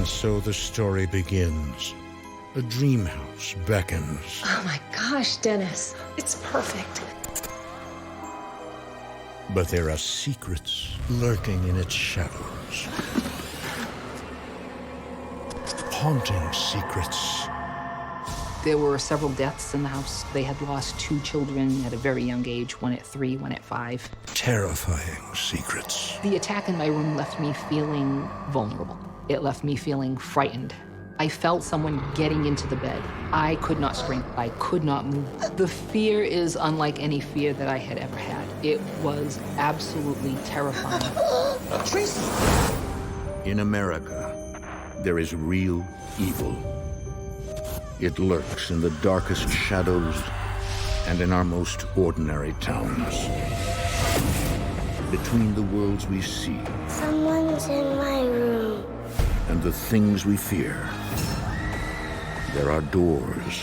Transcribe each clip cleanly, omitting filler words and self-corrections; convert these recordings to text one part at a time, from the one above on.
And so the story begins. A dream house beckons. Oh my gosh, Dennis. It's perfect. But there are secrets lurking in its shadows. Haunting secrets. There were several deaths in the house. They had lost 2 children at a very young age, one at 3, one at 5. Terrifying secrets. The attack in my room left me feeling vulnerable. It left me feeling frightened. I felt someone getting into the bed. I could not scream. I could not move. The fear is unlike any fear that I had ever had. It was absolutely terrifying. Tracy! In America, there is real evil. It lurks in the darkest shadows and in our most ordinary towns. Between the worlds we see Someone's in my room. and the things we fear, there are doors.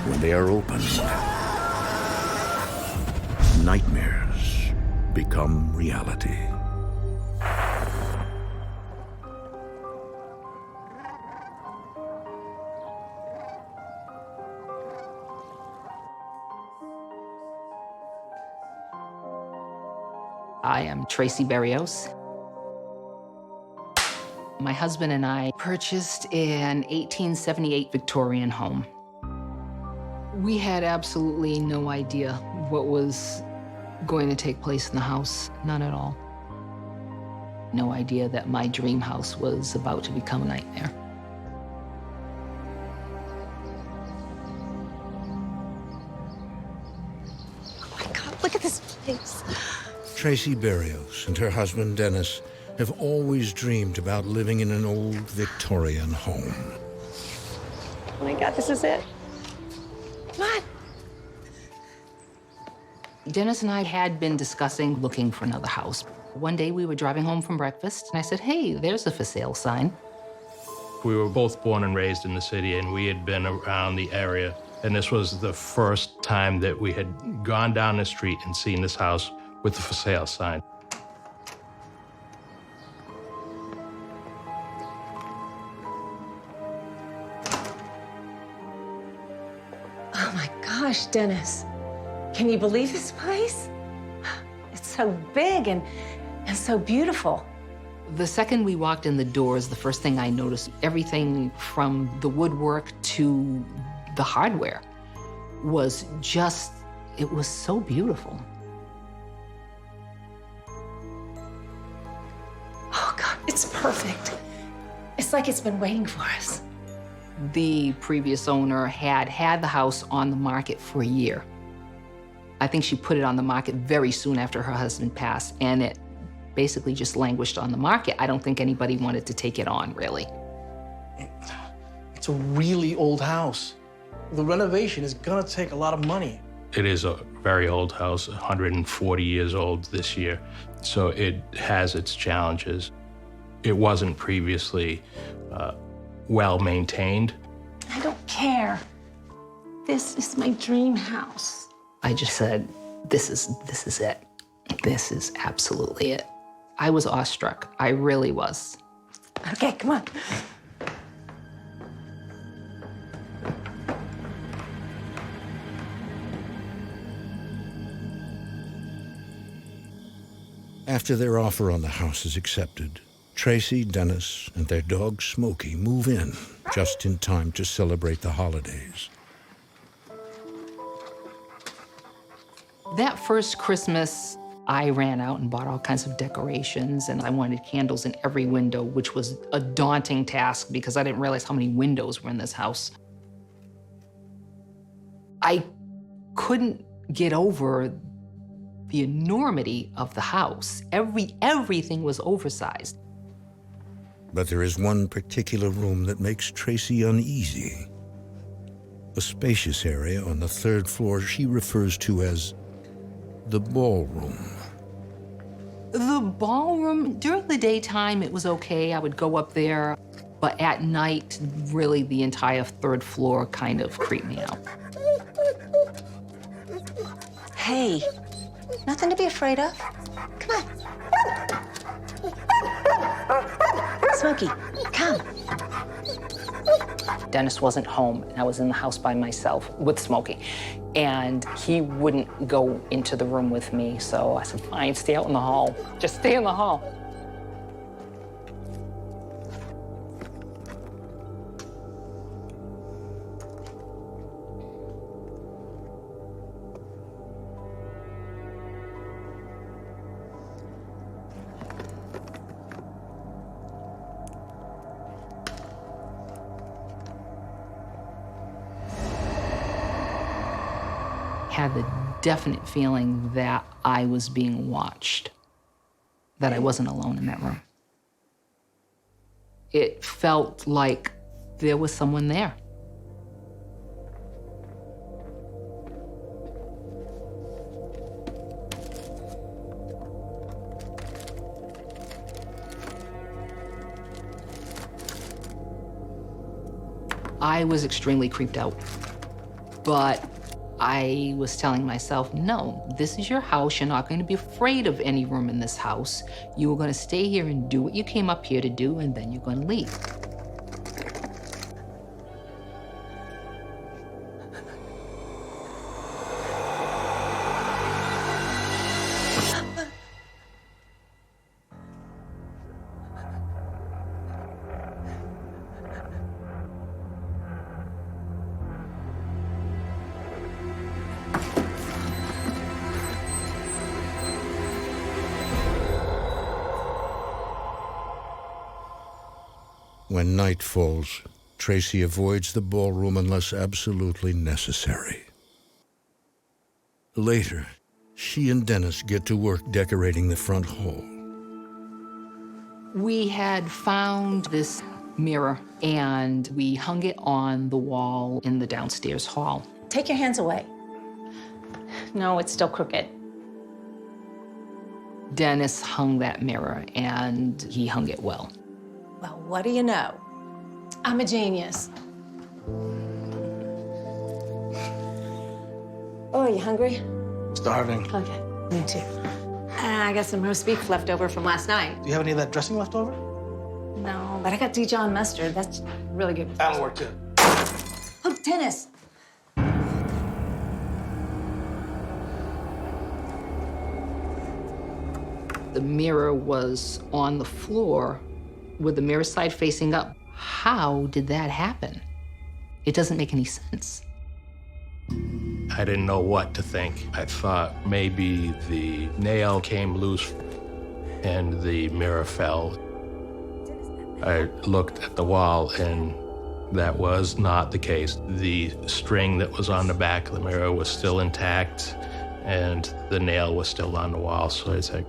When they are opened, nightmares become reality. I am Tracy Berrios. My husband and I purchased an 1878 Victorian home. We had absolutely no idea what was going to take place in the house, none at all. No idea that my dream house was about to become a nightmare. Oh my God, look at this place. Tracy Berrios and her husband Dennis have always dreamed about living in an old Victorian home. Oh my God, this is it. Come on. Dennis and I had been discussing looking for another house. One day we were driving home from breakfast, and I said, hey, there's a for sale sign. We were both born and raised in the city, and we had been around the area. And this was the first time that we had gone down the street and seen this house with the for sale sign. Oh my gosh, Dennis. Can you believe this place? It's so big and so beautiful. The second we walked in the doors, the first thing I noticed, everything from the woodwork to the hardware was just, it was so beautiful. Oh God, it's perfect. It's like it's been waiting for us. The previous owner had the house on the market for a year. I think she put it on the market very soon after her husband passed, and it basically just languished on the market. I don't think anybody wanted to take it on, really. It's a really old house. The renovation is gonna take a lot of money. It is a very old house, 140 years old this year, so it has its challenges. It wasn't previously well maintained. I don't care. This is my dream house. I just said, this is it. This is absolutely it. I was awestruck. I really was. Okay, come on. After their offer on the house is accepted, Tracy, Dennis, and their dog Smokey move in just in time to celebrate the holidays. That first Christmas, I ran out and bought all kinds of decorations, and I wanted candles in every window, which was a daunting task because I didn't realize how many windows were in this house. I couldn't get over the enormity of the house. Everything was oversized. But there is one particular room that makes Tracy uneasy. A spacious area on the 3rd floor she refers to as the ballroom. The ballroom, during the daytime, it was okay. I would go up there. But at night, really, the entire 3rd floor kind of creeped me out. Hey, nothing to be afraid of. Come on. Smokey, come. Dennis wasn't home, and I was in the house by myself with Smokey. And he wouldn't go into the room with me, so I said, fine, stay out in the hall. Just stay in the hall. Had the definite feeling that I was being watched, that I wasn't alone in that room. It felt like there was someone there. I was extremely creeped out, but I was telling myself, no, this is your house. You're not going to be afraid of any room in this house. You are going to stay here and do what you came up here to do, and then you're going to leave. When night falls, Tracy avoids the ballroom unless absolutely necessary. Later, she and Dennis get to work decorating the front hall. We had found this mirror, and we hung it on the wall in the downstairs hall. Take your hands away. No, it's still crooked. Dennis hung that mirror, and he hung it well. Well, what do you know? I'm a genius. Oh, you hungry? Starving. Okay, me too. I got some roast beef left over from last night. Do you have any of that dressing left over? No, but I got Dijon mustard. That's really good. That'll work too. Oh, Dennis. The mirror was on the floor with the mirror side facing up. How did that happen? It doesn't make any sense. I didn't know what to think. I thought maybe the nail came loose and the mirror fell. I looked at the wall, and that was not the case. The string that was on the back of the mirror was still intact, and the nail was still on the wall. So it's like,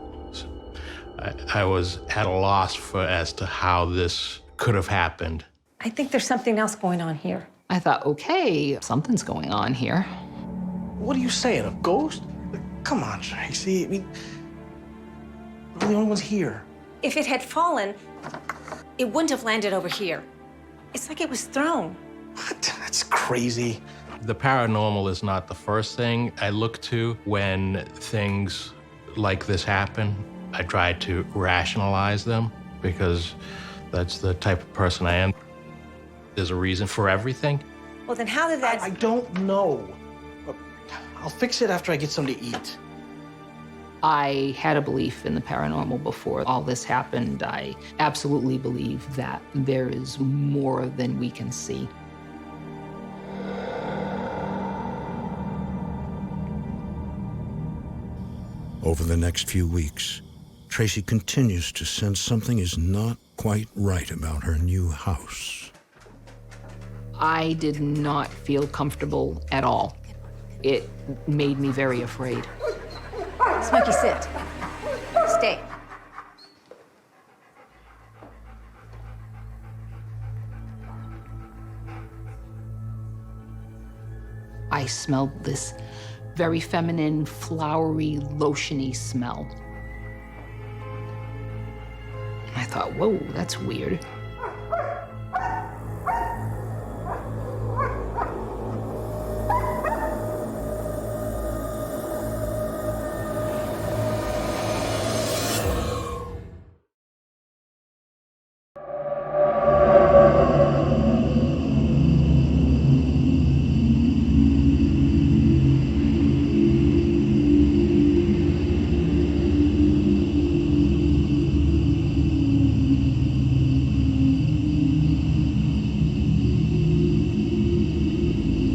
I was at a loss as to how this could have happened. I think there's something else going on here. I thought, okay, something's going on here. What are you saying, a ghost? Come on, Tracy. I mean, we're the only ones here. If it had fallen, it wouldn't have landed over here. It's like it was thrown. What? That's crazy. The paranormal is not the first thing I look to when things like this happen. I try to rationalize them because that's the type of person I am. There's a reason for everything. Well, then how did that... I don't know. I'll fix it after I get something to eat. I had a belief in the paranormal before all this happened. I absolutely believe that there is more than we can see. Over the next few weeks, Tracy continues to sense something is not quite right about her new house. I did not feel comfortable at all. It made me very afraid. Smokey, sit. Stay. I smelled this very feminine, flowery, lotiony smell. I thought, whoa, that's weird.